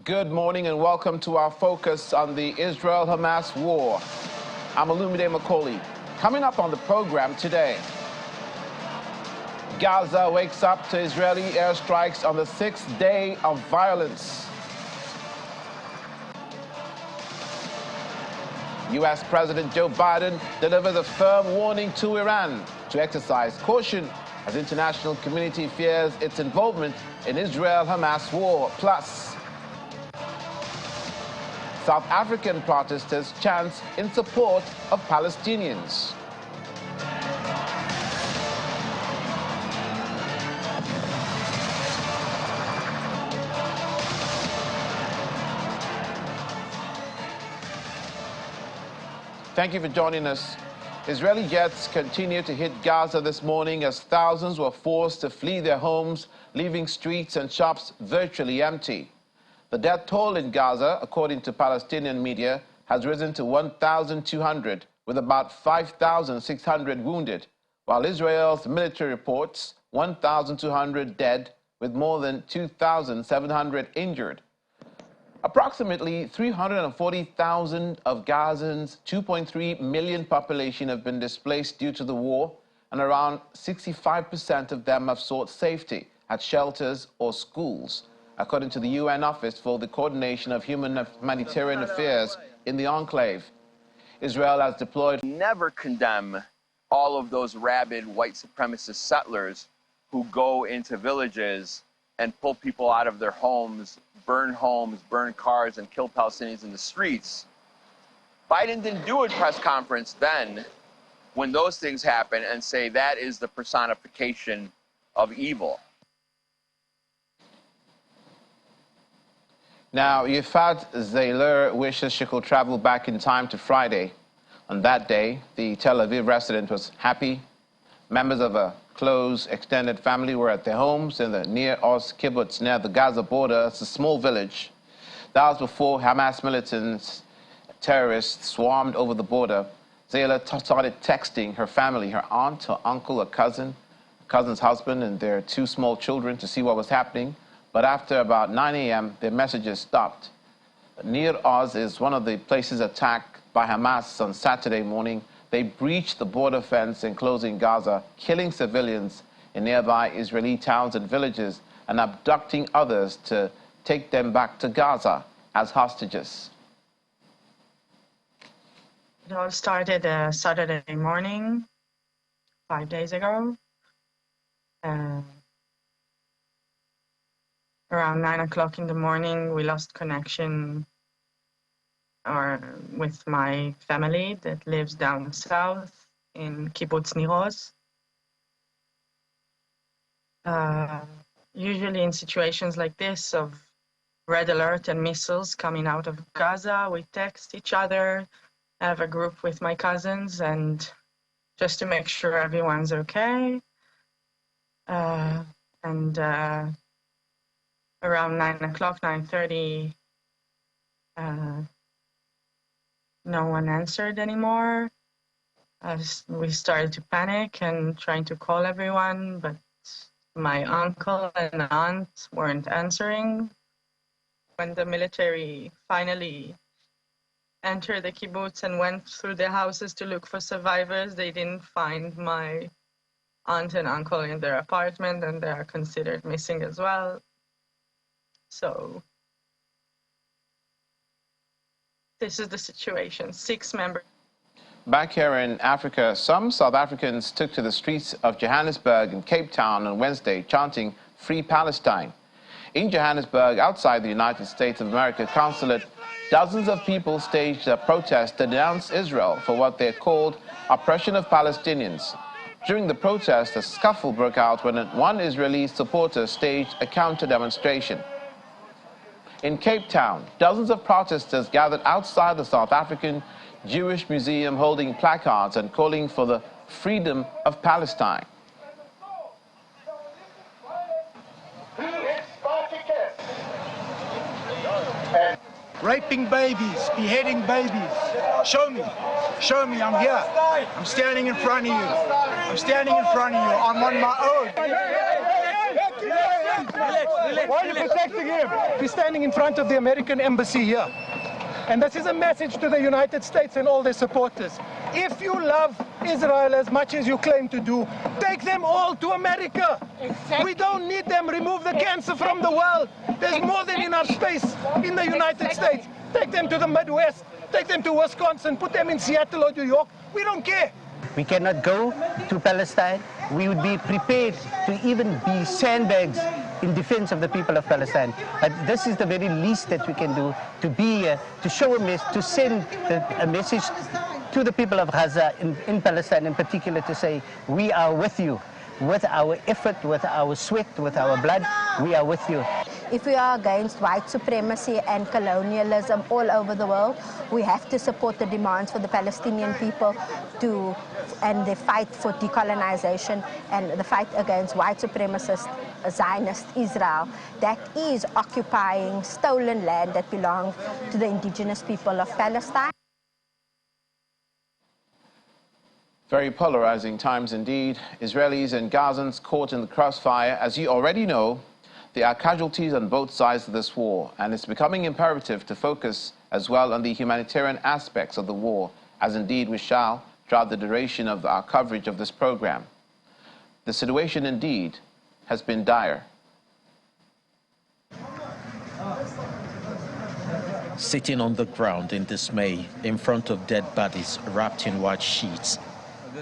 Good morning and welcome to our focus on the Israel-Hamas war. I'm Olumide Macaulay. Coming up on the program today, Gaza wakes up to Israeli airstrikes on the 6th day of violence. U.S. President Joe Biden delivers a firm warning to Iran to exercise caution as international community fears its involvement in Israel-Hamas war. Plus, South African protesters chant in support of Palestinians. Thank you for joining us. Israeli jets continue to hit Gaza this morning as thousands were forced to flee their homes, leaving streets and shops virtually empty. The death toll in Gaza, according to Palestinian media, has risen to 1,200, with about 5,600 wounded, while Israel's military reports 1,200 dead, with more than 2,700 injured. Approximately 340,000 of Gazans' 2.3 million population have been displaced due to the war, and around 65% of them have sought safety at shelters or schools, according to the UN Office for the Coordination of Humanitarian Affairs in the enclave. Israel has deployed... Never condemn all of those rabid white supremacist settlers who go into villages and pull people out of their homes, burn cars, and kill Palestinians in the streets. Biden didn't do a press conference then when those things happen and say that is the personification of evil. Now, Yifat Zayler wishes she could travel back in time to Friday. On that day, the Tel Aviv resident was happy. Members of a close, extended family were at their homes in the Nir Oz kibbutz near the Gaza border. It's a small village. That was before Hamas militants, terrorists, swarmed over the border. Zayler started texting her family, her aunt, her uncle, her cousin's husband, and their two small children to see what was happening. But after about 9 a.m., their messages stopped. Nir Oz is one of the places attacked by Hamas on Saturday morning. They breached the border fence enclosing Gaza, killing civilians in nearby Israeli towns and villages and abducting others to take them back to Gaza as hostages. It all started Saturday morning, 5 days ago. Around 9 o'clock in the morning, we lost connection with my family that lives down south in kibbutz Nir Oz. Usually in situations like this of red alert and missiles coming out of Gaza, we text each other. I have a group with my cousins, and just to make sure everyone's okay. Around 9 o'clock, 9:30, no one answered anymore. We started to panic and trying to call everyone, but my uncle and aunt weren't answering. When the military finally entered the kibbutz and went through the houses to look for survivors, they didn't find my aunt and uncle in their apartment, and they are considered missing as well. So this is the situation. 6 members. Back here in Africa, some South Africans took to the streets of Johannesburg and Cape Town on Wednesday, chanting "Free Palestine." In Johannesburg, outside the United States of America consulate, dozens of people staged a protest to denounce Israel for what they called oppression of Palestinians. During the protest, a scuffle broke out when one Israeli supporter staged a counter-demonstration. In Cape Town, dozens of protesters gathered outside the South African Jewish Museum holding placards and calling for the freedom of Palestine. Raping babies, beheading babies. Show me, I'm here. I'm standing in front of you. I'm standing in front of you. I'm on my own. Why are you protecting him? We're standing in front of the American embassy here. And this is a message to the United States and all their supporters. If you love Israel as much as you claim to do, take them all to America. Exactly. We don't need them. Remove the cancer from the world. There's more than enough space in the United States. Take them to the Midwest. Take them to Wisconsin. Put them in Seattle or New York. We don't care. We cannot go to Palestine. We would be prepared to even be sandbags in defense of the people of Palestine. But this is the very least that we can do, to be to show a message, to send a message to the people of Gaza in Palestine in particular, to say we are with you. With our effort, with our sweat, with our blood, we are with you. If we are against white supremacy and colonialism all over the world, we have to support the demands for the Palestinian people and the fight for decolonization and the fight against white supremacist Zionist Israel that is occupying stolen land that belongs to the indigenous people of Palestine. Very polarizing times indeed. Israelis and Gazans caught in the crossfire. As you already know, there are casualties on both sides of this war, and it's becoming imperative to focus as well on the humanitarian aspects of the war, as indeed we shall throughout the duration of our coverage of this program. The situation indeed has been dire. Sitting on the ground in dismay in front of dead bodies wrapped in white sheets,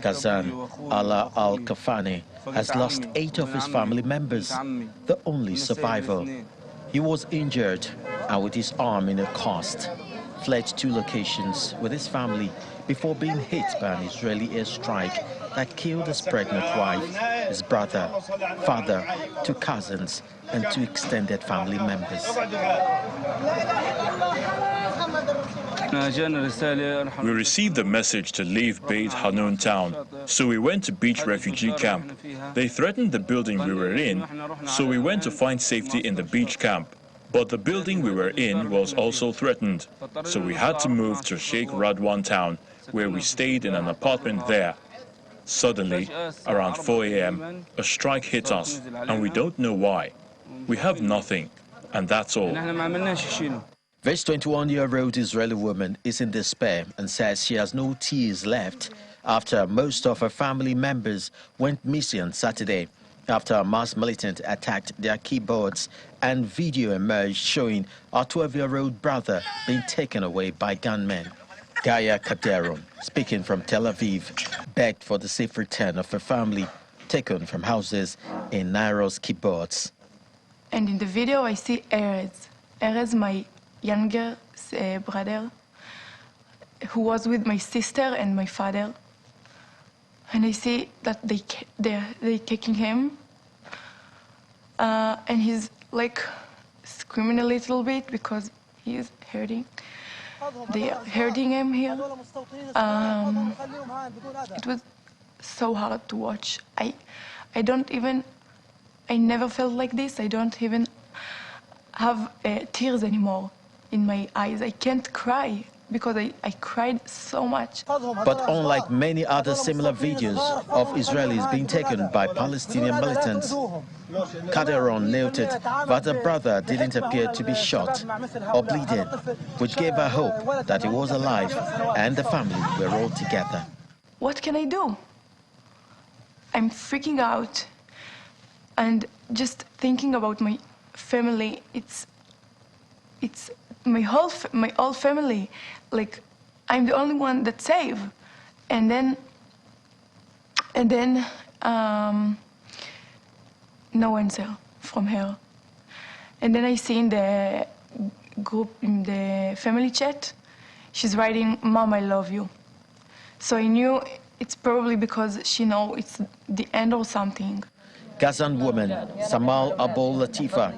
Gazan Ala Al-Kafani has lost 8 of his family members, the only survivor. He was injured and with his arm in a cast, fled 2 locations with his family before being hit by an Israeli airstrike that killed his pregnant wife, his brother, father, 2 cousins, and 2 extended family members. We received a message to leave Beit Hanun town, so we went to Beach Refugee Camp. They threatened the building we were in, so we went to find safety in the beach camp. But the building we were in was also threatened, so we had to move to Sheikh Radwan town, where we stayed in an apartment there. Suddenly, around 4 a.m., a strike hit us, and we don't know why. We have nothing, and that's all. This 21-year-old Israeli woman is in despair and says she has no tears left after most of her family members went missing on Saturday after a Hamas militant attacked their keyboards, and video emerged showing our 12-year-old brother being taken away by gunmen. Gaya Kaderon, speaking from Tel Aviv, begged for the safe return of her family taken from houses in Nairo's keyboards. And in the video I see Erez. Erez, my younger brother, who was with my sister and my father, and I see that they kicking him, and he's like screaming a little bit because he is hurting. They are hurting him here. It was so hard to watch. I never felt like this. I don't even have tears anymore in my eyes. I can't cry because I cried so much. But unlike many other similar videos of Israelis being taken by Palestinian militants, Kaderon noted that her brother didn't appear to be shot or bleeding, which gave her hope that he was alive and the family were all together. What can I do? I'm freaking out, and just thinking about my family, it's my whole family. Like, I'm the only one that's safe, and then no answer from her. And then I see in the group, in the family chat, she's writing, "Mom, I love you." So I knew it's probably because she knows it's the end or something. Gazan woman Samal Abol Latifa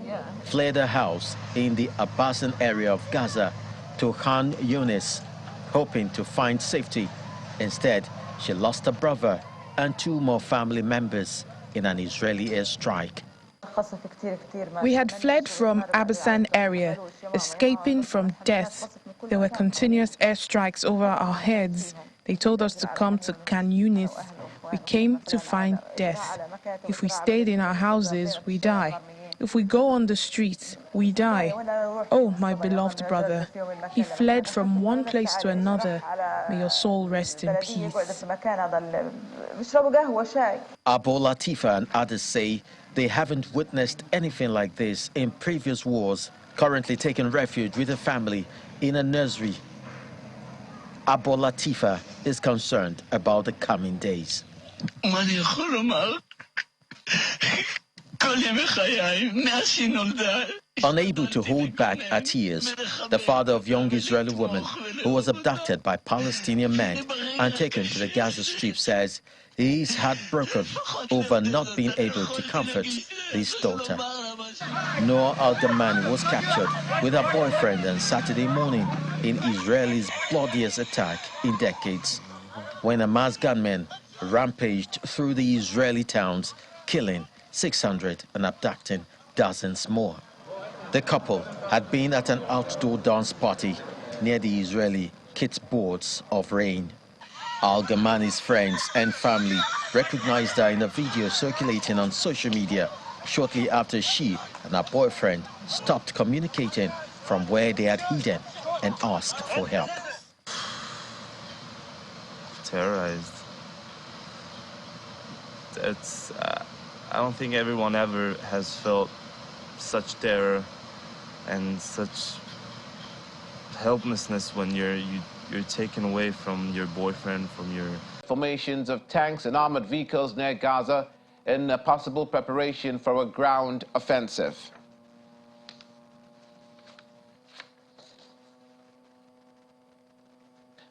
fled her house in the Abbasan area of Gaza to Khan Yunis, hoping to find safety. Instead, she lost her brother and 2 more family members in an Israeli airstrike. We had fled from Abbasan area, escaping from death. There were continuous airstrikes over our heads. They told us to come to Khan Yunis. We came to find death. If we stayed in our houses, we die. If we go on the streets, we die. Oh, my beloved brother, he fled from one place to another. May your soul rest in peace. Abu Latifa and others say they haven't witnessed anything like this in previous wars, currently taking refuge with a family in a nursery. Abu Latifa is concerned about the coming days. Unable to hold back her tears, the father of young Israeli woman who was abducted by Palestinian men and taken to the Gaza Strip says he is heartbroken over not being able to comfort his daughter. Noor Al-Damani was captured with her boyfriend on Saturday morning in Israel's bloodiest attack in decades, when Hamas gunmen rampaged through the Israeli towns, killing 600 and abducting dozens more. The couple had been at an outdoor dance party near the Israeli kibbutz of Rain. Al-Gamani's friends and family recognized her in a video circulating on social media shortly after she and her boyfriend stopped communicating from where they had hidden and asked for help. Terrorized. I don't think everyone ever has felt such terror and such helplessness when you're taken away from your boyfriend, from your... Formations of tanks and armored vehicles near Gaza in a possible preparation for a ground offensive.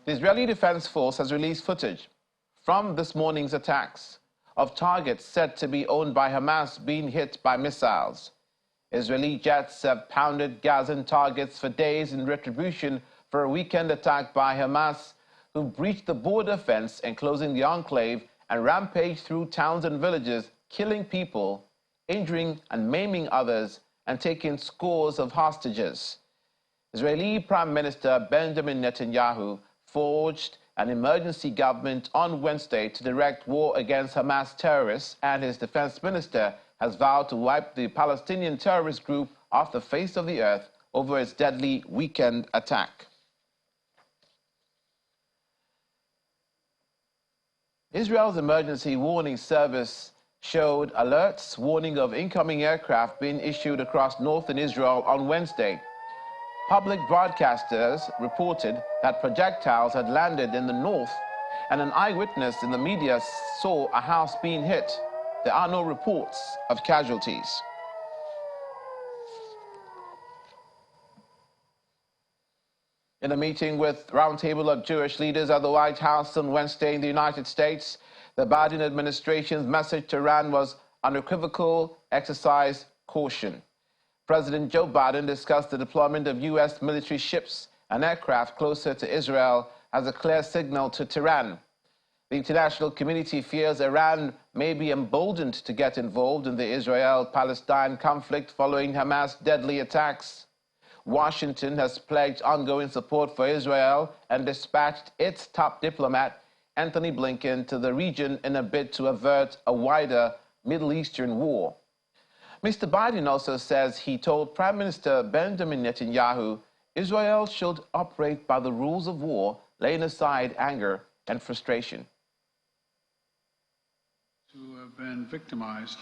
The Israeli Defense Force has released footage from this morning's attacks of targets said to be owned by Hamas being hit by missiles. Israeli jets have pounded Gazan targets for days in retribution for a weekend attack by Hamas, who breached the border fence enclosing the enclave and rampaged through towns and villages, killing people, injuring and maiming others, and taking scores of hostages. Israeli Prime Minister Benjamin Netanyahu forged an emergency government on Wednesday to direct war against Hamas terrorists, and his defense minister has vowed to wipe the Palestinian terrorist group off the face of the earth over its deadly weekend attack. Israel's emergency warning service showed alerts warning of incoming aircraft being issued across northern Israel on Wednesday. Public broadcasters reported that projectiles had landed in the north, and an eyewitness in the media saw a house being hit. There are no reports of casualties. In a meeting with roundtable of Jewish leaders at the White House on Wednesday in the United States, the Biden administration's message to Iran was unequivocal: exercise caution. President Joe Biden discussed the deployment of U.S. military ships and aircraft closer to Israel as a clear signal to Tehran. The international community fears Iran may be emboldened to get involved in the Israel-Palestine conflict following Hamas' deadly attacks. Washington has pledged ongoing support for Israel and dispatched its top diplomat, Anthony Blinken, to the region in a bid to avert a wider Middle Eastern war. Mr. Biden also says he told Prime Minister Benjamin Netanyahu Israel should operate by the rules of war, laying aside anger and frustration. Who have been victimized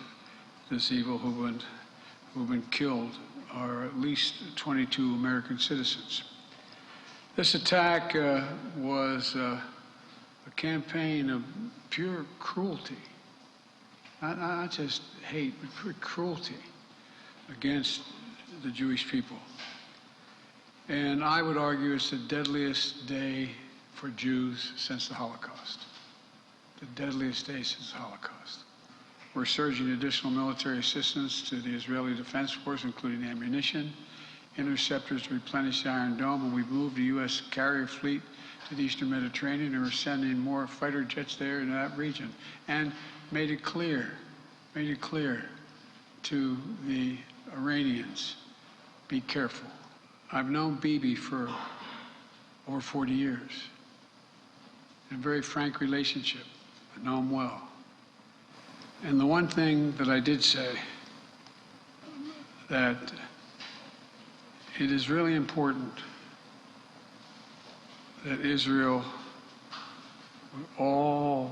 this evil, who've been killed, are at least 22 American citizens. This attack was a campaign of pure cruelty. Not just hate, but pure cruelty against the Jewish people. And I would argue it's the deadliest day for Jews since the Holocaust. The deadliest day since the Holocaust. We're surging additional military assistance to the Israeli Defense Force, including ammunition, interceptors to replenish the Iron Dome, and we've moved the U.S. carrier fleet to the Eastern Mediterranean, and we're sending more fighter jets there in that region. And made it clear to the Iranians, be careful. I've known Bibi for over 40 years. In a very frank relationship. I know him well. And the one thing that I did say that it is really important that Israel, with all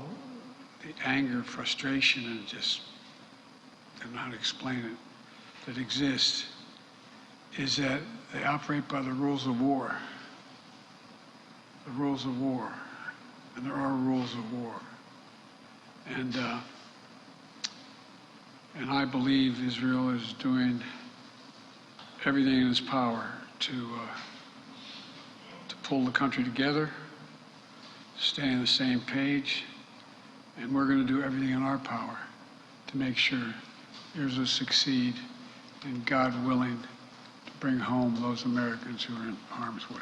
the anger, frustration, and just, I don't know how to explain it, that exists, is that they operate by the rules of war. The rules of war. And there are rules of war. And I believe Israel is doing everything in its power to pull the country together, stay on the same page, and we're going to do everything in our power to make sure Israel succeed and, God willing, to bring home those Americans who are in harm's way.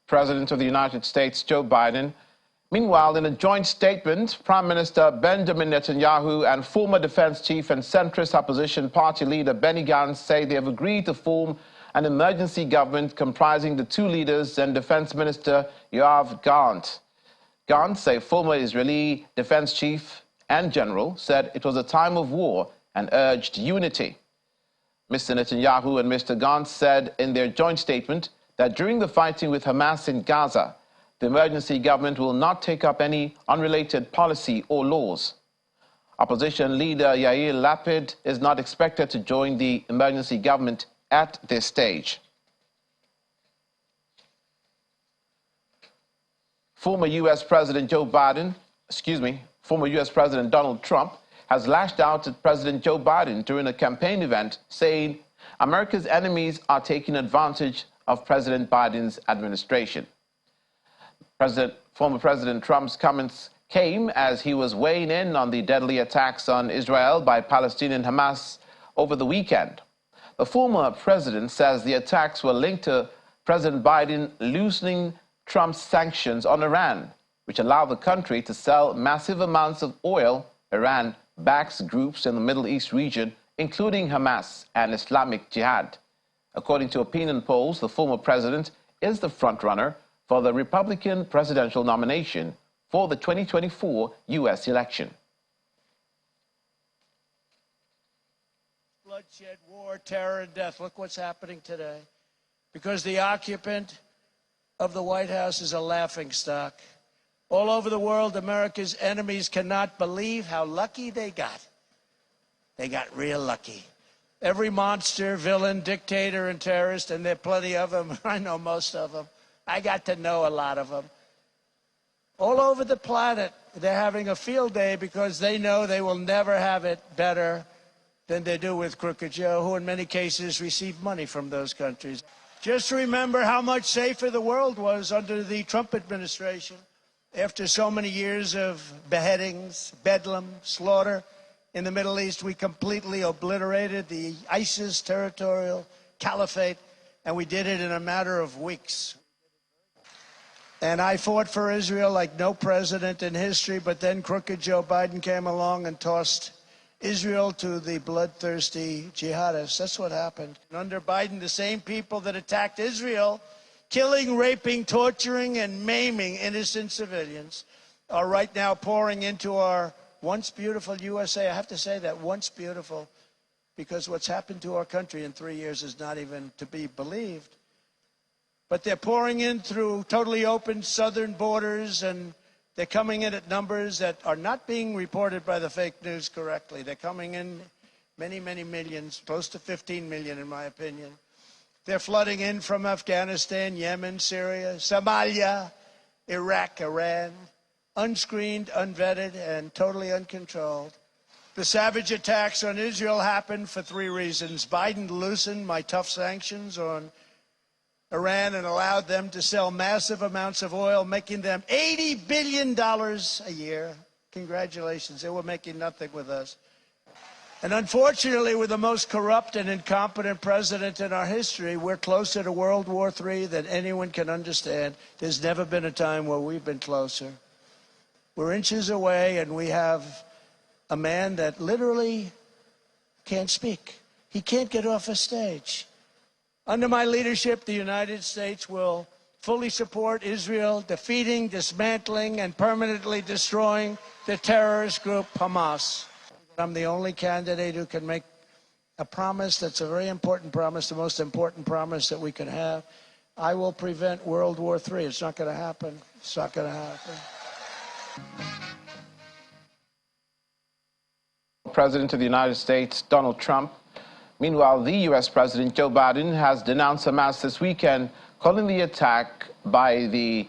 President of the United States, Joe Biden. Meanwhile, in a joint statement, Prime Minister Benjamin Netanyahu and former defense chief and centrist opposition party leader Benny Gantz say they have agreed to form an emergency government comprising the two leaders and Defense Minister Yoav Gallant. Gantz, a former Israeli defense chief and general, said it was a time of war and urged unity. Mr. Netanyahu and Mr. Gantz said in their joint statement that during the fighting with Hamas in Gaza, the emergency government will not take up any unrelated policy or laws. Opposition leader Yair Lapid is not expected to join the emergency government at this stage. Former U.S. President Donald Trump has lashed out at President Joe Biden during a campaign event, saying America's enemies are taking advantage of President Biden's administration. Former President Trump's comments came as he was weighing in on the deadly attacks on Israel by Palestinian Hamas over the weekend. The former president says the attacks were linked to President Biden loosening Trump's sanctions on Iran, which allow the country to sell massive amounts of oil. Iran backs groups in the Middle East region, including Hamas and Islamic Jihad. According to opinion polls, the former president is the frontrunner for the Republican presidential nomination for the 2024 U.S. election. Bloodshed, war, terror, and death. Look what's happening today. Because the occupant of the White House is a laughingstock. All over the world, America's enemies cannot believe how lucky they got. They got real lucky. Every monster, villain, dictator, and terrorist, and there are plenty of them. I know most of them. I got to know a lot of them. All over the planet, they're having a field day because they know they will never have it better than they do with Crooked Joe, who in many cases received money from those countries. Just remember how much safer the world was under the Trump administration. After so many years of beheadings, bedlam, slaughter in the Middle East, we completely obliterated the ISIS territorial caliphate, and we did it in a matter of weeks. And I fought for Israel like no president in history, but then Crooked Joe Biden came along and tossed Israel to the bloodthirsty jihadists. That's what happened. And under Biden, the same people that attacked Israel, killing, raping, torturing, and maiming innocent civilians, are right now pouring into our once beautiful USA. I have to say that, once beautiful, because what's happened to our country in 3 years is not even to be believed. But they're pouring in through totally open southern borders, and they're coming in at numbers that are not being reported by the fake news correctly. They're coming in many, many millions, close to 15 million in my opinion. They're flooding in from Afghanistan, Yemen, Syria, Somalia, Iraq, Iran, unscreened, unvetted, and totally uncontrolled. The savage attacks on Israel happened for 3 reasons. Biden loosened my tough sanctions on Iran and allowed them to sell massive amounts of oil, making them $80 billion a year. Congratulations, they were making nothing with us. And unfortunately, with the most corrupt and incompetent president in our history, we're closer to World War III than anyone can understand. There's never been a time where we've been closer. We're inches away, and we have a man that literally can't speak. He can't get off a stage. Under my leadership, the United States will fully support Israel defeating, dismantling, and permanently destroying the terrorist group Hamas. I'm the only candidate who can make a promise that's a very important promise, the most important promise that we can have. I will prevent World War III. It's not going to happen. It's not going to happen. President of the United States, Donald Trump. Meanwhile, the U.S. President Joe Biden has denounced Hamas this weekend, calling the attack by the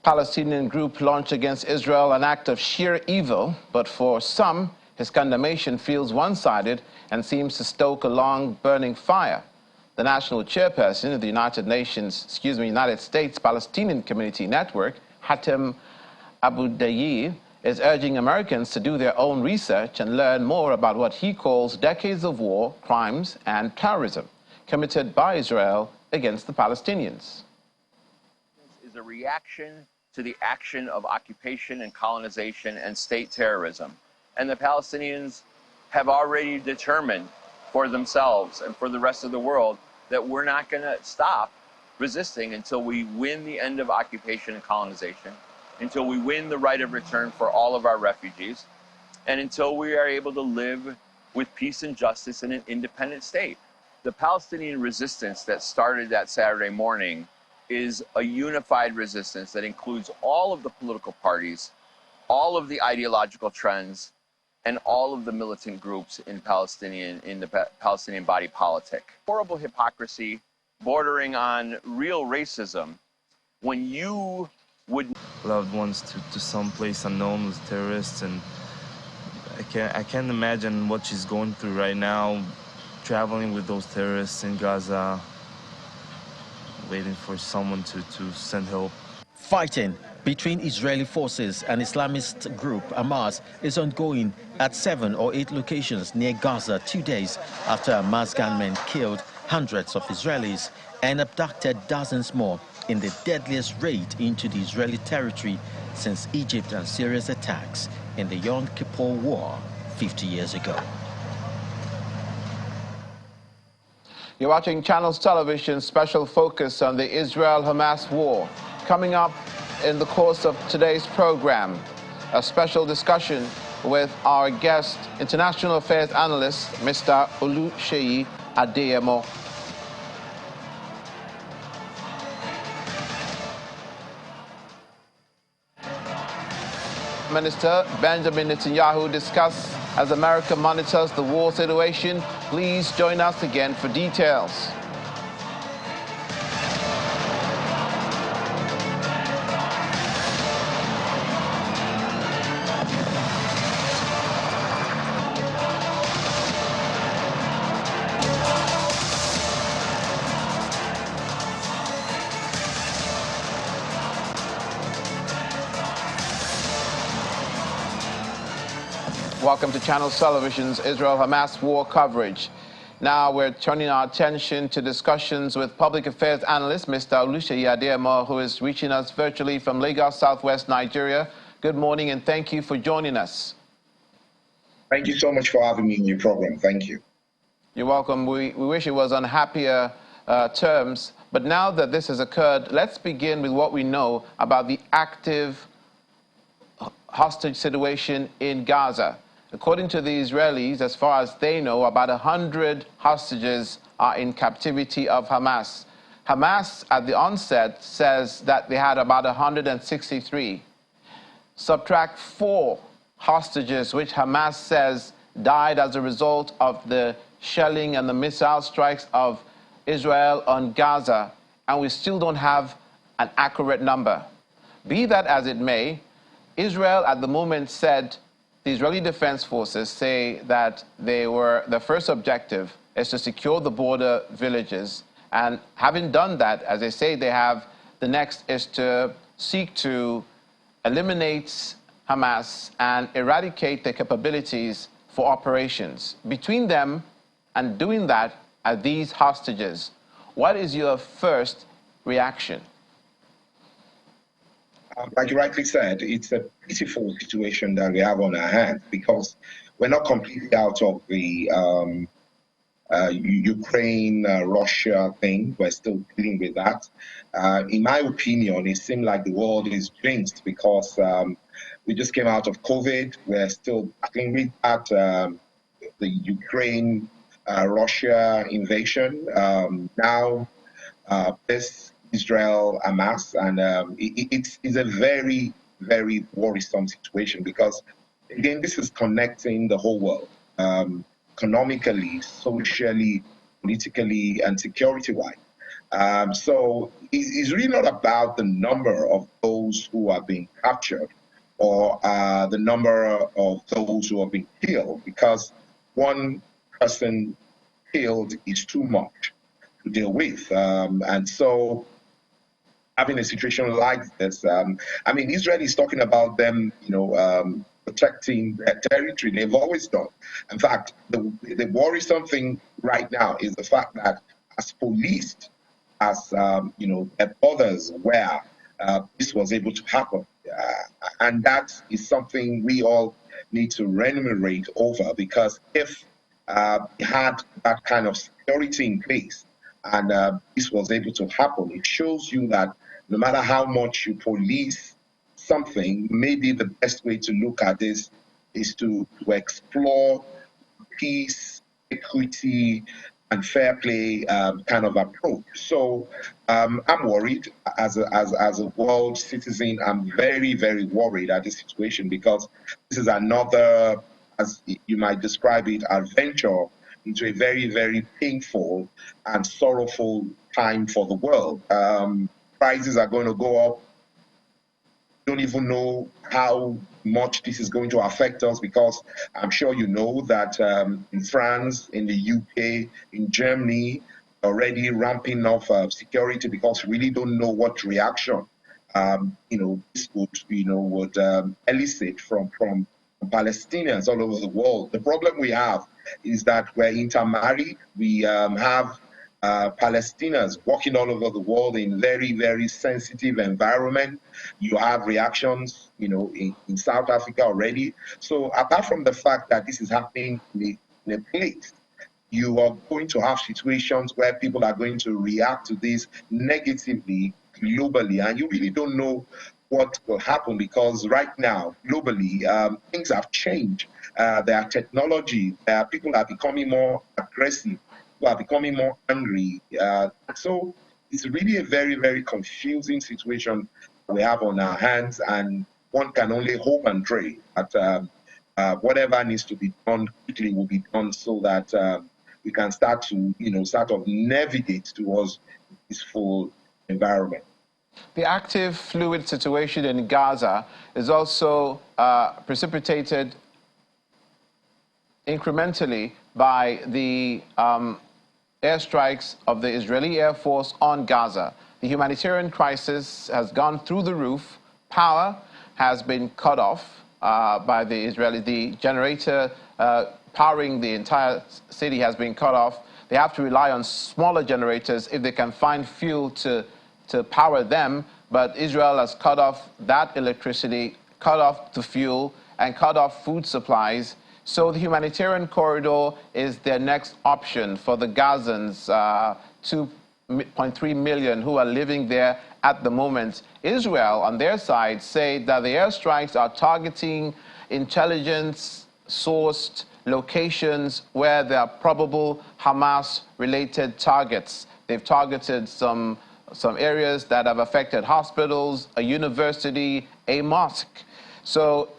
Palestinian group launched against Israel an act of sheer evil. But for some, his condemnation feels one-sided and seems to stoke a long burning fire. The national chairperson of the United States Palestinian Community Network, Hatem Abu-Dayyeh, is urging Americans to do their own research and learn more about what he calls decades of war, crimes, and terrorism committed by Israel against the Palestinians. Is a reaction to the action of occupation and colonization and state terrorism. And the Palestinians have already determined for themselves and for the rest of the world that we're not going to stop resisting until we win the end of occupation and colonization, until we win the right of return for all of our refugees, and until we are able to live with peace and justice in an independent state. The Palestinian resistance that started that Saturday morning is a unified resistance that includes all of the political parties, all of the ideological trends, and all of the militant groups in the Palestinian body politic. Horrible hypocrisy bordering on real racism when you would loved ones to some place unknown with terrorists, and I can't imagine what she's going through right now, traveling with those terrorists in Gaza, waiting for someone to send help. Fighting between Israeli forces and Islamist group Hamas is ongoing at 7 or 8 locations near Gaza 2 days after Hamas gunmen killed hundreds of Israelis and abducted dozens more in the deadliest raid into the Israeli territory since Egypt and Syria's attacks in the Yom Kippur War 50 years ago. You're watching Channels Television special focus on the Israel-Hamas war. Coming up in the course of today's program, a special discussion with our guest, international affairs analyst, Mr. Oluseyi Adeyemo. Minister Benjamin Netanyahu discuss as America monitors the war situation. Please join us again for details. Welcome to Channels Television's Israel-Hamas war coverage. Now we're turning our attention to discussions with public affairs analyst Mr. Oluseyi Adeyemo, who is reaching us virtually from Lagos, Southwest Nigeria. Good morning and thank you for joining us. Thank you so much for having me in your program. Thank you. You're welcome. We wish it was on happier terms, but now that this has occurred, let's begin with what we know about the active hostage situation in Gaza. According to the Israelis, as far as they know, about 100 hostages are in captivity of Hamas. Hamas, at the onset, says that they had about 163. Subtract 4 hostages, which Hamas says died as a result of the shelling and the missile strikes of Israel on Gaza, and we still don't have an accurate number. Be that as it may, Israel at the moment said, the Israeli Defense Forces say that their first objective is to secure the border villages. And having done that, as they say they have, the next is to seek to eliminate Hamas and eradicate their capabilities for operations. Between them and doing that are these hostages. What is your first reaction? Like you rightly said, it's a pitiful situation that we have on our hands because we're not completely out of the Ukraine-Russia thing. We're still dealing with that. In my opinion, it seems like the world is jinxed because We just came out of COVID. We're still battling at the Ukraine-Russia invasion. Now this Israel-Hamas, and it's a very, very worrisome situation because, again, this is connecting the whole world, economically, socially, politically, and security-wise. So it's really not about the number of those who are being captured or the number of those who have been killed, because one person killed is too much to deal with. And so having a situation like this, I mean, Israel is talking about them, protecting their territory. They've always done. In fact, the worrisome thing right now is the fact that as policed as their borders were, this was able to happen. And that is something we all need to remunerate over, because if we had that kind of security in place and this was able to happen, it shows you that no matter how much you police something, maybe the best way to look at this is to explore peace, equity, and fair play kind of approach. So I'm worried as a world citizen. I'm very, very worried at this situation, because this is another, as you might describe it, adventure into a very, very painful and sorrowful time for the world. Prices are going to go up. Don't even know how much this is going to affect us, because I'm sure you know that in France, in the UK, in Germany, already ramping up security, because we really don't know what reaction this would elicit from Palestinians all over the world. The problem we have is that we're intermarried. We have Palestinians walking all over the world in very, very sensitive environment. You have reactions, in South Africa already. So apart from the fact that this is happening in a place, you are going to have situations where people are going to react to this negatively, globally, and you really don't know what will happen, because right now, globally, things have changed. There are technology, people are becoming more aggressive, people are becoming more angry. So it's really a very, very confusing situation we have on our hands, and one can only hope and pray that whatever needs to be done quickly will be done, so that we can start to, sort of navigate towards this full environment. The active, fluid situation in Gaza is also precipitated incrementally by the airstrikes of the Israeli Air Force on Gaza. The humanitarian crisis has gone through the roof. Power has been cut off by the Israelis. The generator powering the entire city has been cut off. They have to rely on smaller generators if they can find fuel to power them, but Israel has cut off that electricity, cut off the fuel, and cut off food supplies. So the humanitarian corridor is their next option for the Gazans, 2.3 million who are living there at the moment. Israel, on their side, say that the airstrikes are targeting intelligence-sourced locations where there are probable Hamas-related targets. They've targeted some areas that have affected hospitals, a university, a mosque. So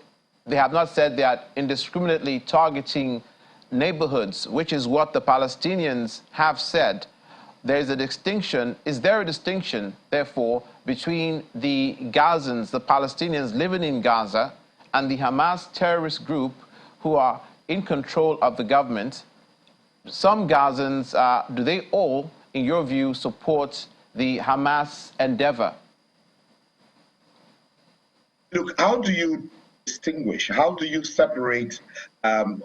they have not said they are indiscriminately targeting neighborhoods, which is what the Palestinians have said. There is a distinction. Is there a distinction, therefore, between the Gazans, the Palestinians living in Gaza, and the Hamas terrorist group who are in control of the government? Some Gazans, do they all, in your view, support the Hamas endeavor? Look, how do you distinguish, how do you separate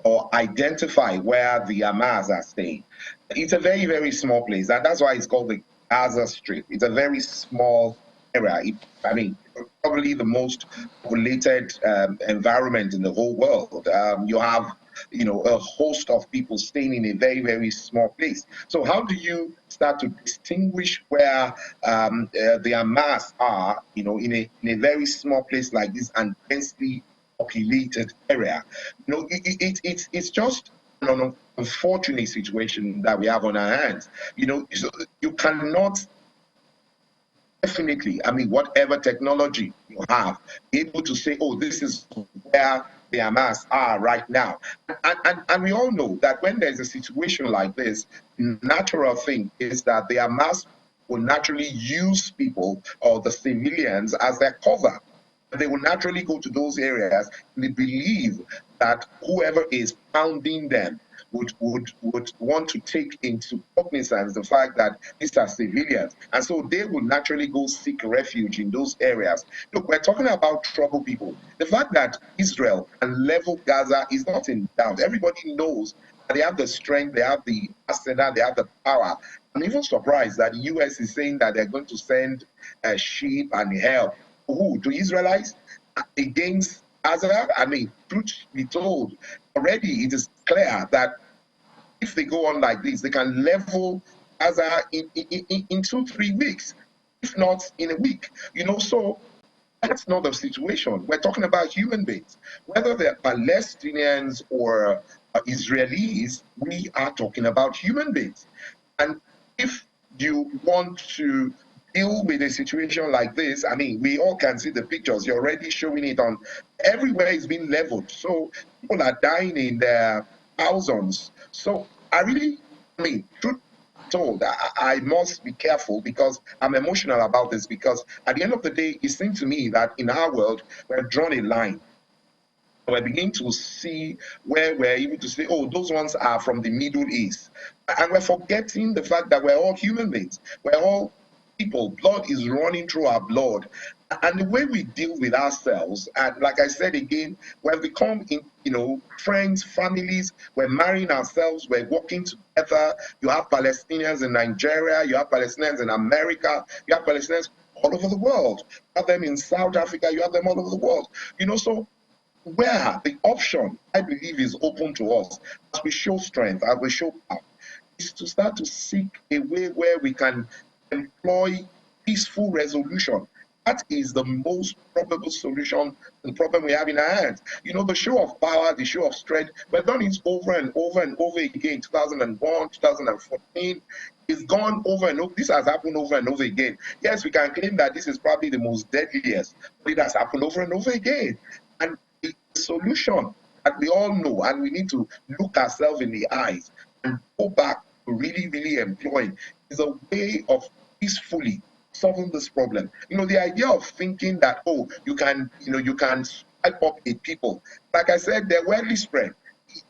or identify where the Hamas are staying? It's a very, very small place, and that's why it's called the Gaza Strip. It's a very small area. Probably the most populated environment in the whole world. You have a host of people staying in a very, very small place. So how do you start to distinguish where the Hamas are, in a very small place like this and densely populated area. It's just an unfortunate situation that we have on our hands. So you cannot definitely, whatever technology you have, be able to say, oh, this is where the Hamas are right now. And we all know that when there's a situation like this, the natural thing is that the Hamas will naturally use people or the civilians as their cover. They will naturally go to those areas. They believe that whoever is pounding them would want to take into cognizance the fact that these are civilians. And so they will naturally go seek refuge in those areas. Look, we're talking about troubled people. The fact that Israel can level Gaza is not in doubt. Everybody knows that they have the strength, they have the arsenal, they have the power. I'm even surprised that the U.S. is saying that they're going to send sheep and help. Who? To Israelites? Against Gaza? Truth be told, already it is clear that if they go on like this, they can level Gaza in 2-3 weeks, if not in a week. So that's not the situation. We're talking about human beings. Whether they're Palestinians or Israelis, we are talking about human beings. And if you want to deal with a situation like this, we all can see the pictures. You're already showing it on everywhere. It's been leveled. So people are dying in their thousands. So I really, truth told, I must be careful because I'm emotional about this, because at the end of the day, it seems to me that in our world, we've drawn a line. We're beginning to see where we're able to say, oh, those ones are from the Middle East. And we're forgetting the fact that we're all human beings. We're all people. Blood is running through our blood. And the way we deal with ourselves, and like I said again, we've become, friends, families, we're marrying ourselves, we're working together. You have Palestinians in Nigeria, you have Palestinians in America, you have Palestinians all over the world. You have them in South Africa, you have them all over the world. So where the option, I believe, is open to us as we show strength, as we show power, is to start to seek a way where we can employ peaceful resolution. That is the most probable solution to the problem we have in our hands. The show of power, the show of strength, we've done it over and over and over again. 2001, 2014, it's gone over and over. This has happened over and over again. Yes, we can claim that this is probably the most deadliest, but it has happened over and over again. And the solution that we all know, and we need to look ourselves in the eyes and go back to really, really employing, is a way of peacefully solving this problem. The idea of thinking that, oh, you can swipe up a people. Like I said, they're widely spread.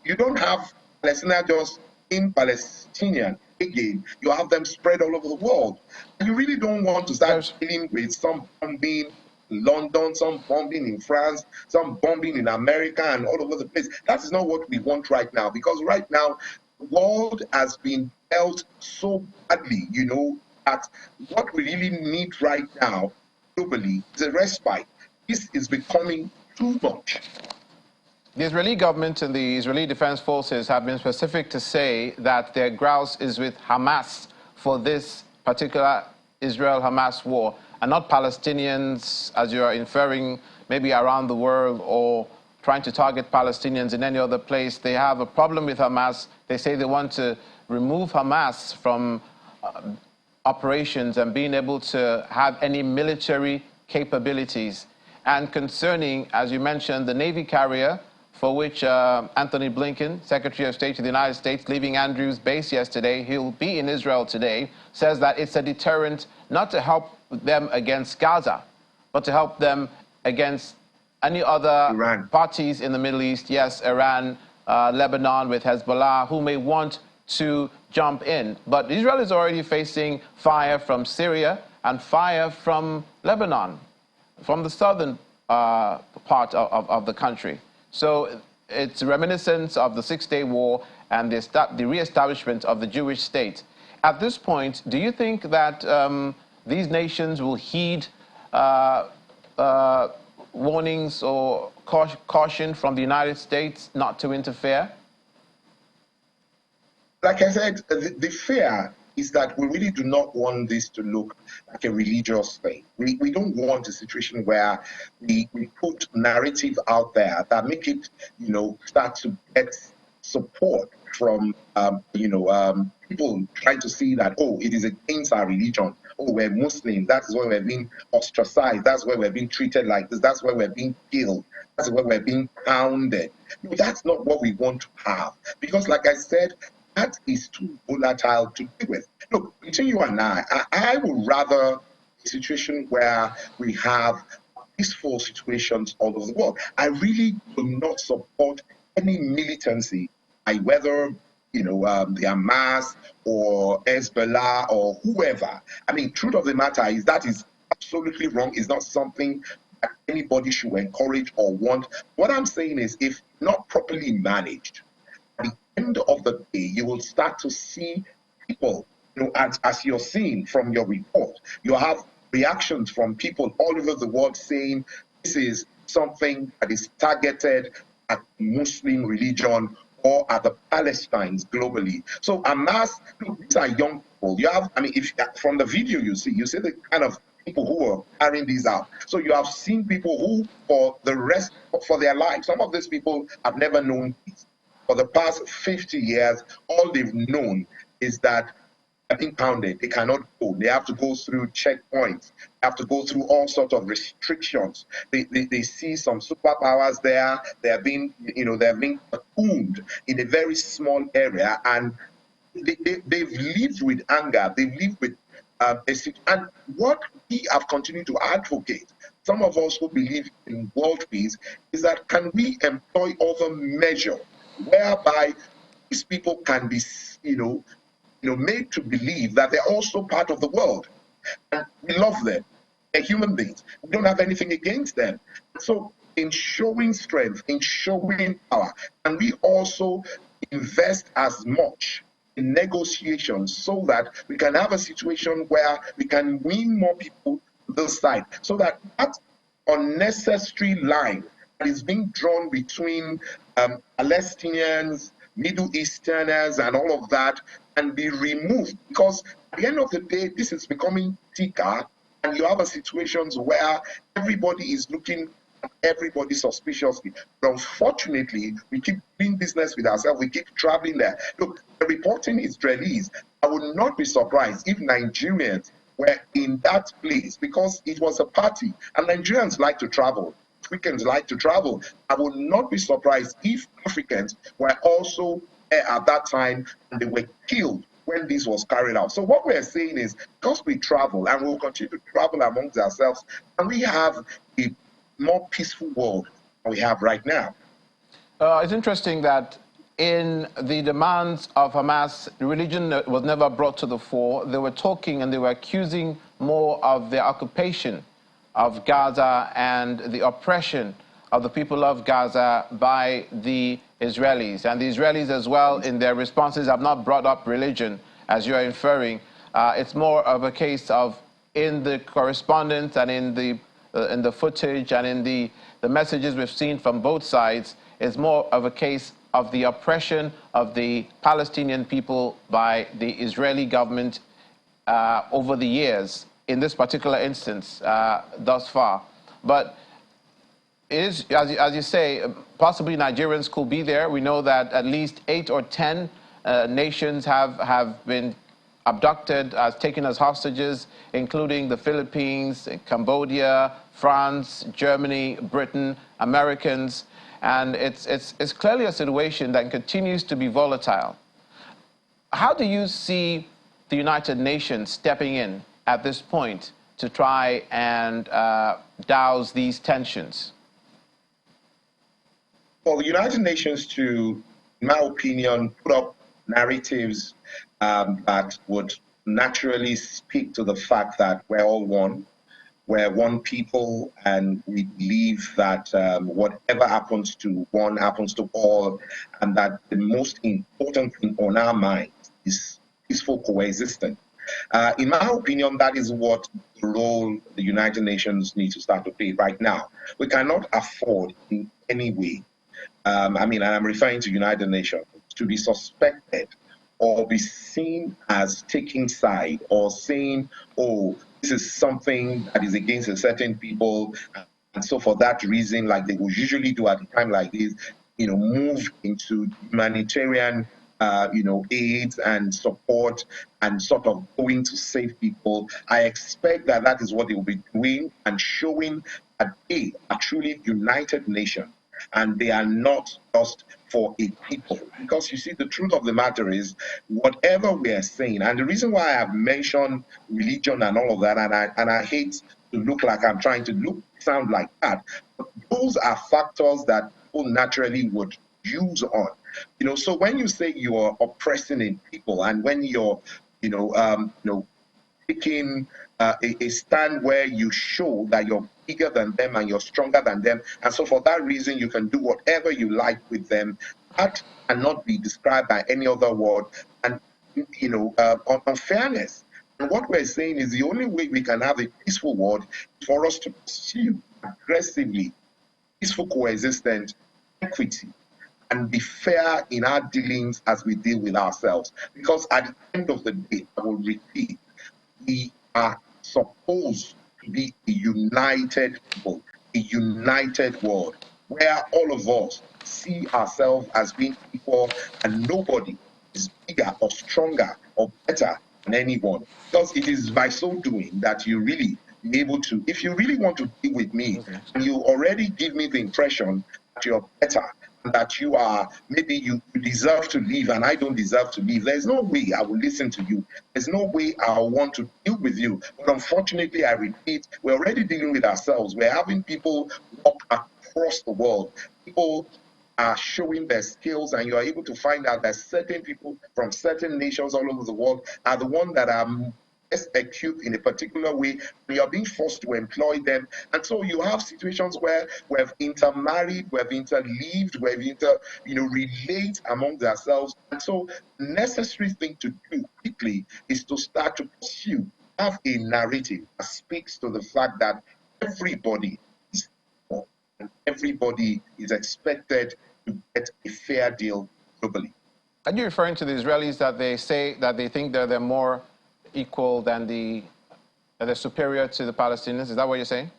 You don't have Palestinian just in Palestinian again. You have them spread all over the world. And you really don't want to start dealing with some bombing in London, some bombing in France, some bombing in America and all over the place. That is not what we want right now, because right now, the world has been dealt so badly, that what we really need right now globally is a respite. This is becoming too much. The Israeli government and the Israeli Defense Forces have been specific to say that their grouse is with Hamas for this particular Israel-Hamas war, and not Palestinians, as you are inferring, maybe around the world, or trying to target Palestinians in any other place. They have a problem with Hamas. They say they want to remove Hamas from operations and being able to have any military capabilities. And concerning, as you mentioned, the Navy carrier, for which Anthony Blinken, Secretary of State of the United States, leaving Andrews Base yesterday, he'll be in Israel today, says that it's a deterrent not to help them against Gaza, but to help them against any other parties in the Middle East. Yes, Iran, Lebanon with Hezbollah, who may want to jump in. But Israel is already facing fire from Syria and fire from Lebanon, from the southern part of the country. So it's reminiscent of the Six-Day War and the reestablishment of the Jewish state. At this point, do you think that these nations will heed warnings or caution from the United States not to interfere? Like I said, the fear is that we really do not want this to look like a religious thing. We don't want a situation where we put narrative out there that make it, start to get support from, people trying to see that, oh, it is against our religion. Oh, we're Muslims. That is why we're being ostracized. That's why we're being treated like this. That's why we're being killed. That's why we're being pounded. No, that's not what we want to have. Because like I said, that is too volatile to deal with. Look, between you and I would rather a situation where we have peaceful situations all over the world. I really do not support any militancy, whether the Hamas or Hezbollah or whoever. I mean, truth of the matter is that is absolutely wrong. It's not something that anybody should encourage or want. What I'm saying is, if not properly managed, at the end of the day, you will start to see people, as you're seeing from your report, you have reactions from people all over the world saying this is something that is targeted at Muslim religion or at the Palestinians globally. So Hamas, look, these are young people. You have, if from the video you see the kind of people who are carrying these out. So you have seen people who, for their lives, some of these people have never known peace. For the past 50 years, all they've known is that they're being pounded. They cannot go. They have to go through checkpoints. They have to go through all sorts of restrictions. They see some superpowers there. They're being cocooned in a very small area, and they've lived with anger. They've lived with and what we have continued to advocate, some of us who believe in world peace, is that can we employ other measures whereby these people can be, made to believe that they're also part of the world. And we love them. They're human beings. We don't have anything against them. So in showing strength, in showing power, and we also invest as much in negotiations so that we can have a situation where we can win more people to this side, so that that unnecessary line that is being drawn between Palestinians, Middle Easterners, and all of that can be removed. Because at the end of the day, this is becoming thicker, and you have a situations where everybody is looking at everybody suspiciously. But unfortunately, we keep doing business with ourselves. We keep traveling there. Look, the reporting Israelis, I would not be surprised if Nigerians were in that place, because it was a party, and Nigerians like to travel. Africans like to travel. I would not be surprised if Africans were also there at that time and they were killed when this was carried out. So what we're saying is, because we travel and we'll continue to travel amongst ourselves, and we have a more peaceful world than we have right now. It's interesting that in the demands of Hamas, religion was never brought to the fore. They were talking and they were accusing more of the occupation of Gaza and the oppression of the people of Gaza by the Israelis. And the Israelis as well, in their responses, have not brought up religion, as you're inferring. It's more of a case of, in the correspondence and in the footage and in the messages we've seen from both sides, it's more of a case of the oppression of the Palestinian people by the Israeli government over the years, in this particular instance, thus far. But it is, as you say, possibly Nigerians could be there. We know that at least 8 or 10 nations have been abducted, taken as hostages, including the Philippines, Cambodia, France, Germany, Britain, Americans. And it's clearly a situation that continues to be volatile. How do you see the United Nations stepping in at this point to try and douse these tensions? Well, the United Nations, in my opinion, put up narratives that would naturally speak to the fact that we're all one. We're one people, and we believe that whatever happens to one happens to all, and that the most important thing on our minds is peaceful coexistence. In my opinion, that is what the role the United Nations needs to start to play right now. We cannot afford in any way, and I'm referring to United Nations, to be suspected or be seen as taking side or saying, oh, this is something that is against a certain people. And so for that reason, like they would usually do at a time like this, move into humanitarian, aid and support and sort of going to save people. I expect that that is what they will be doing and showing that they are truly united nation and they are not just for a people. Because you see, the truth of the matter is, whatever we are saying, and the reason why I have mentioned religion and all of that, and I hate to look like I'm trying to sound like that, but those are factors that people naturally would use on. So when you say you are oppressing in people, and when you're, taking a stand where you show that you're bigger than them and you're stronger than them, and so for that reason you can do whatever you like with them, that cannot be described by any other word. And on fairness. And what we're saying is the only way we can have a peaceful world is for us to pursue aggressively peaceful coexistence, equity, and be fair in our dealings as we deal with ourselves. Because at the end of the day, I will repeat, we are supposed to be a united people, a united world, where all of us see ourselves as being equal and nobody is bigger or stronger or better than anyone. Because it is by so doing that you really be able to, if you really want to deal with me, and you already give me the impression that you're better, that you are, maybe you deserve to live and I don't deserve to live, there's no way I will listen to you. There's no way I want to deal with you. But unfortunately, I repeat, we're already dealing with ourselves. We're having people walk across the world. People are showing their skills, and you are able to find out that certain people from certain nations all over the world are the ones that are best equipped in a particular way. You are being forced to employ them. And so you have situations where we've intermarried, we've interleaved, we've relate among ourselves. And so the necessary thing to do quickly is to start to pursue, have a narrative that speaks to the fact that everybody is equal and everybody is expected to get a fair deal globally. Are you referring to the Israelis that they say that they think they're more equal than they're superior to the Palestinians? Is that what you're saying?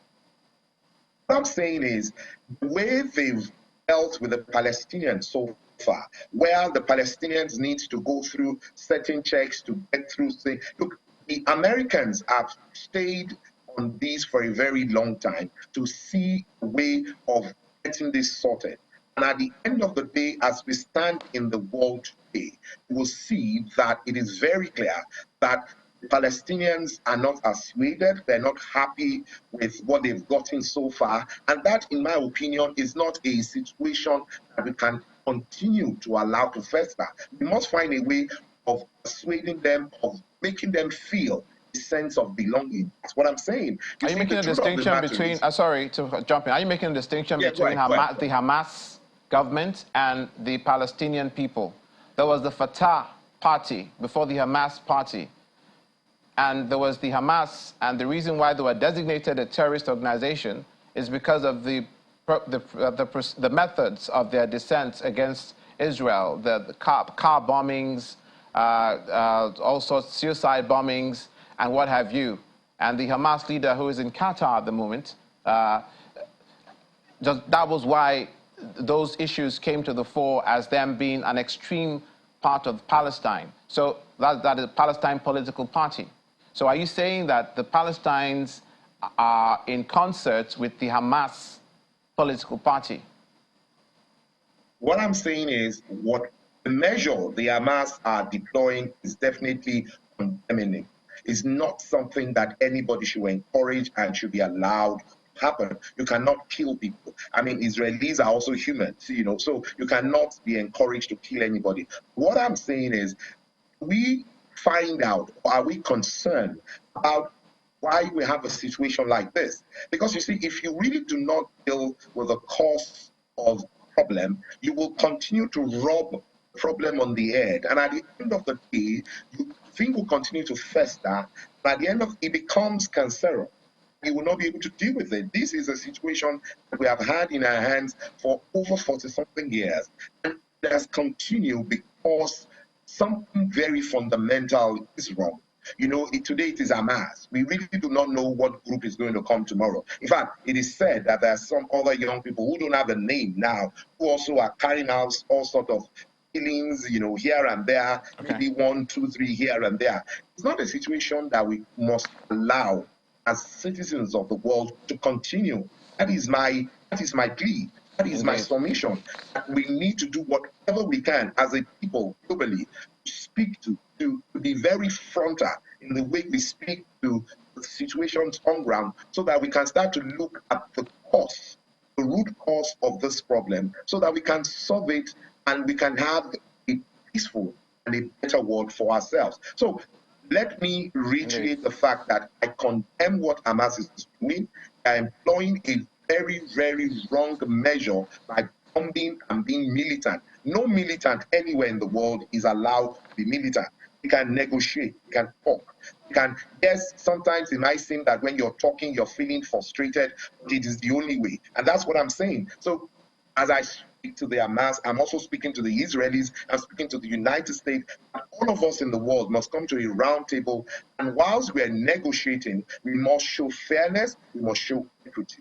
What I'm saying is the way they've dealt with the Palestinians so far, where the Palestinians need to go through certain checks to get through. Look, the Americans have stayed on this for a very long time to see a way of getting this sorted. And at the end of the day, as we stand in the world today, we will see that it is very clear that the Palestinians are not persuaded, they're not happy with what they've gotten so far. And that, in my opinion, is not a situation that we can continue to allow to fester. We must find a way of persuading them, of making them feel a sense of belonging. That's what I'm saying. Are you making a distinction between, sorry to jump in, are you making a distinction between the Hamas government and the Palestinian people? There was the Fatah party before the Hamas party. And there was the Hamas, and the reason why they were designated a terrorist organization is because of the methods of their dissent against Israel, the car bombings, all sorts of suicide bombings, and what have you. And the Hamas leader, who is in Qatar at the moment, that was why those issues came to the fore as them being an extreme part of Palestine. So that is a Palestine political party. So are you saying that the Palestinians are in concert with the Hamas political party? What I'm saying is what the measure the Hamas are deploying is definitely condemning. It's not something that anybody should encourage and should be allowed to happen. You cannot kill people. I mean, Israelis are also human, so you cannot be encouraged to kill anybody. What I'm saying is we find out, or are we concerned about why we have a situation like this? Because you see, if you really do not deal with the cause of the problem, you will continue to rub the problem on the head. And at the end of the day, you think will continue to fester. And at the end of it becomes cancerous. We will not be able to deal with it. This is a situation that we have had in our hands for over 40-something years. And it has continued because something very fundamental is wrong. You know, today it is Hamas. We really do not know what group is going to come tomorrow. In fact, it is said that there are some other young people who don't have a name now, who also are carrying out all sorts of killings, you know, here and there, maybe 1, 2, 3 here and there. It's not a situation that we must allow as citizens of the world to continue. That is my plea. That is my submission. That we need to do whatever we can as a people globally to speak to be very frontal in the way we speak to the situations on ground, so that we can start to look at the cause, the root cause of this problem, so that we can solve it and we can have a peaceful and a better world for ourselves. So let me reiterate the fact that I condemn what Hamas is doing. They are employing a very, very wrong measure by bombing and being militant. No militant anywhere in the world is allowed to be militant. You can negotiate, you can talk. You can, yes, sometimes it might seem that when you're talking, you're feeling frustrated, but it is the only way. And that's what I'm saying. So as I speak to the Hamas, I'm also speaking to the Israelis, I'm speaking to the United States. All of us in the world must come to a round table. And whilst we're negotiating, we must show fairness, we must show equity.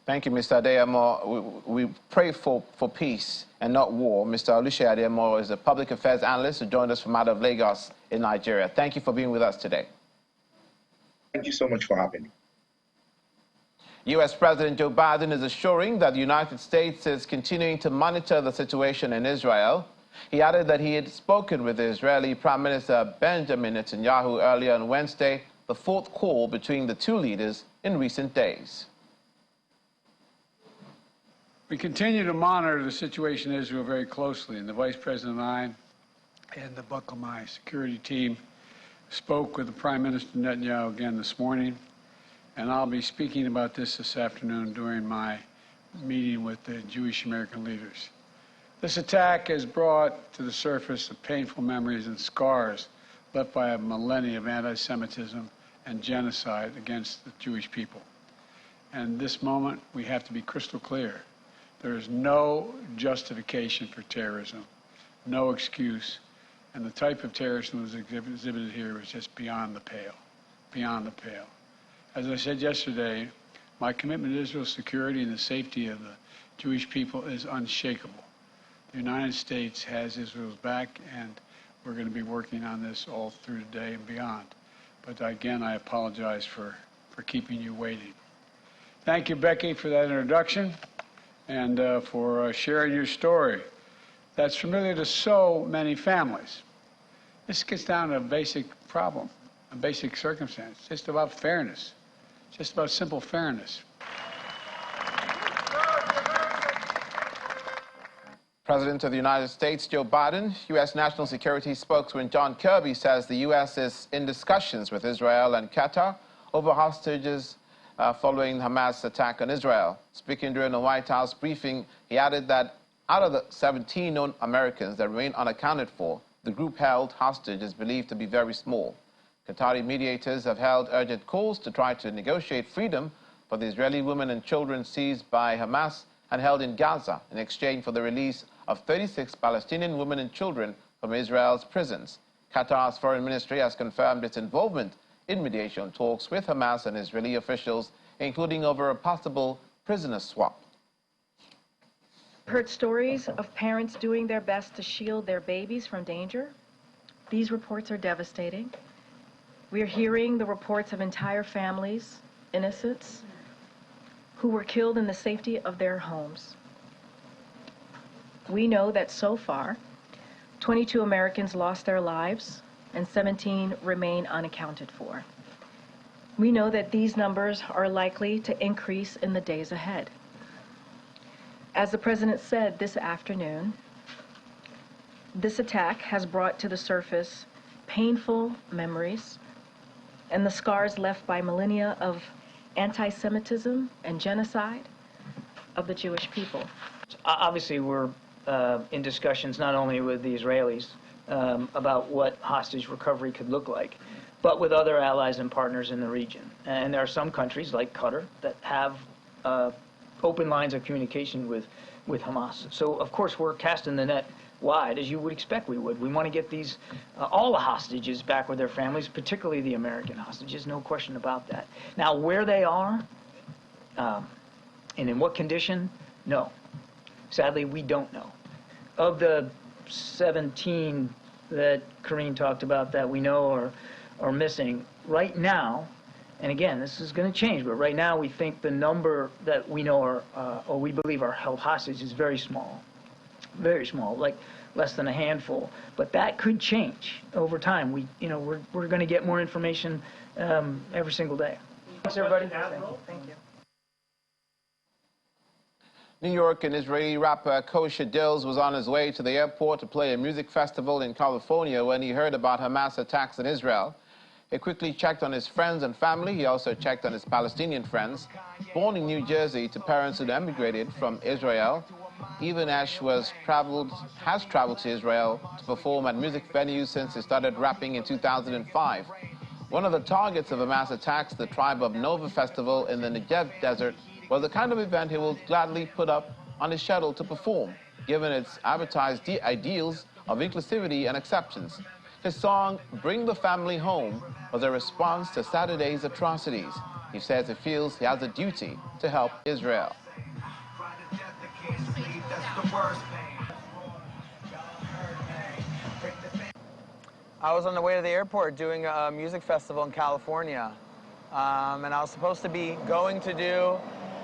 Thank you, Mr. Adeyemo. We pray for peace and not war. Mr. Oluseyi Adeyemo is a public affairs analyst who joined us from out of Lagos in Nigeria. Thank you for being with us today. Thank you so much for having me. U.S. President Joe Biden is assuring that the United States is continuing to monitor the situation in Israel. He added that he had spoken with Israeli Prime Minister Benjamin Netanyahu earlier on Wednesday, the fourth call between the two leaders in recent days. We continue to monitor the situation in Israel very closely, and the Vice President and I and the Buckle My security team spoke with the Prime Minister Netanyahu again this morning, and I'll be speaking about this afternoon during my meeting with the Jewish American leaders. This attack has brought to the surface the painful memories and scars left by a millennia of anti-Semitism and genocide against the Jewish people. And this moment, we have to be crystal clear. There is no justification for terrorism, no excuse, and the type of terrorism that was exhibited here was just beyond the pale, beyond the pale. As I said yesterday, my commitment to Israel's security and the safety of the Jewish people is unshakable. The United States has Israel's back, and we're going to be working on this all through today and beyond. But again, I apologize for keeping you waiting. Thank you, Becky, for that introduction, and for sharing your story. That's familiar to so many families. This gets down to a basic problem, a basic circumstance. It's just about fairness, just about simple fairness. President of the United States, Joe Biden, U.S. National Security spokesman John Kirby says the U.S. is in discussions with Israel and Qatar over hostages following Hamas' attack on Israel. Speaking during a White House briefing, he added that out of the 17 known Americans that remain unaccounted for, the group held hostage is believed to be very small. Qatari mediators have held urgent calls to try to negotiate freedom for the Israeli women and children seized by Hamas and held in Gaza in exchange for the release of 36 Palestinian women and children from Israel's prisons. Qatar's foreign ministry has confirmed its involvement in mediation talks with Hamas and Israeli officials, including over a possible prisoner swap. Heard stories of parents doing their best to shield their babies from danger. These reports are devastating. We are hearing the reports of entire families, innocents, who were killed in the safety of their homes. We know that so far, 22 Americans lost their lives and 17 remain unaccounted for. We know that these numbers are likely to increase in the days ahead. As the President said this afternoon, this attack has brought to the surface painful memories and the scars left by millennia of anti-Semitism and genocide of the Jewish people. Obviously, we're in discussions not only with the Israelis about what hostage recovery could look like, but with other allies and partners in the region. And there are some countries, like Qatar, that have open lines of communication with Hamas. So, of course, we're casting the net wide, as you would expect we would. We want to get these, all the hostages back with their families, particularly the American hostages, no question about that. Now, where they are, and in what condition, no. Sadly, we don't know. Of the 17 that Karine talked about that we know are missing, right now, and again, this is going to change, but right now we think the number that we know are, or we believe are held hostage is very small, like less than a handful. But that could change over time. We're going to get more information every single day. Thanks, everybody. Thank you. New York and Israeli rapper Kosher Dills was on his way to the airport to play a music festival in California when he heard about Hamas attacks in Israel. He quickly checked on his friends and family. He also checked on his Palestinian friends. Born in New Jersey to parents who emigrated from Israel, Even Ash has traveled to Israel to perform at music venues since he started rapping in 2005. One of the targets of Hamas attacks, the Tribe of Nova Festival in the Negev Desert, was the kind of event he will gladly put up on his schedule to perform, given its advertised ideals of inclusivity and acceptance. His song, Bring the Family Home, was a response to Saturday's atrocities. He says he feels he has a duty to help Israel. I was on the way to the airport doing a music festival in California, and I was supposed to be going to do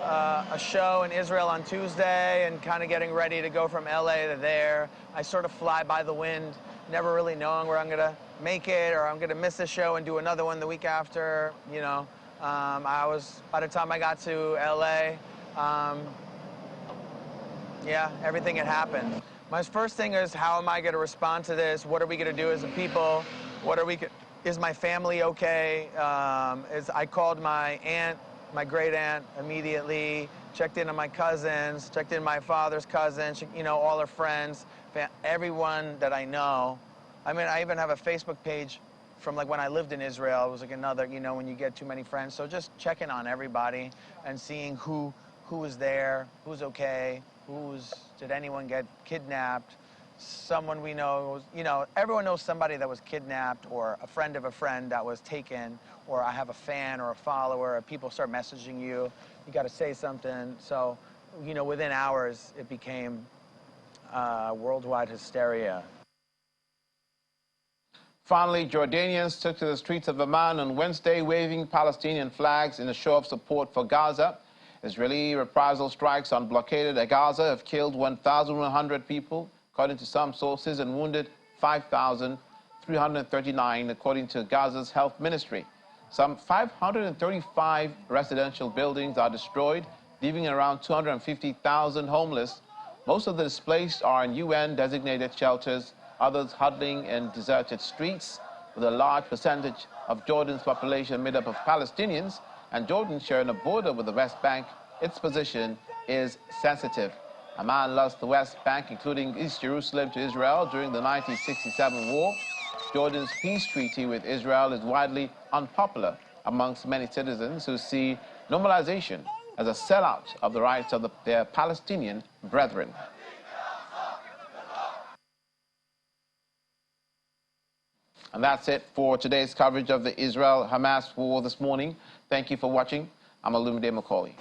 a show in Israel on Tuesday and kind of getting ready to go from LA to there. I sort of fly by the wind, never really knowing where I'm going to make it or I'm going to miss the show and do another one the week after, you know. By the time I got to LA, yeah, everything had happened. My first thing is, how am I going to respond to this? What are we going to do as a people? Is my family okay? I called my aunt, my great aunt immediately, checked in on my cousins, checked in my father's cousins, you know, all her friends, everyone that I know. I mean, I even have a Facebook page from like when I lived in Israel. It was like another, you know, when you get too many friends. So just checking on everybody and seeing who was there, who's okay, did anyone get kidnapped? Someone we know, you know, everyone knows somebody that was kidnapped or a friend of a friend that was taken, or I have a fan or a follower, or people start messaging you, you got to say something. So, you know, within hours, it became worldwide hysteria. Finally, Jordanians took to the streets of Amman on Wednesday, waving Palestinian flags in a show of support for Gaza. Israeli reprisal strikes on blockaded Gaza have killed 1,100 people, according to some sources, and wounded 5,339, according to Gaza's health ministry. Some 535 residential buildings are destroyed, leaving around 250,000 homeless. Most of the displaced are in UN-designated shelters, others huddling in deserted streets, with a large percentage of Jordan's population made up of Palestinians, and Jordan sharing a border with the West Bank. Its position is sensitive. Amman lost the West Bank, including East Jerusalem, to Israel during the 1967 war. Jordan's peace treaty with Israel is widely unpopular amongst many citizens who see normalization as a sellout of the rights of their Palestinian brethren. And that's it for today's coverage of the Israel-Hamas war this morning. Thank you for watching. I'm Olumide Macaulay.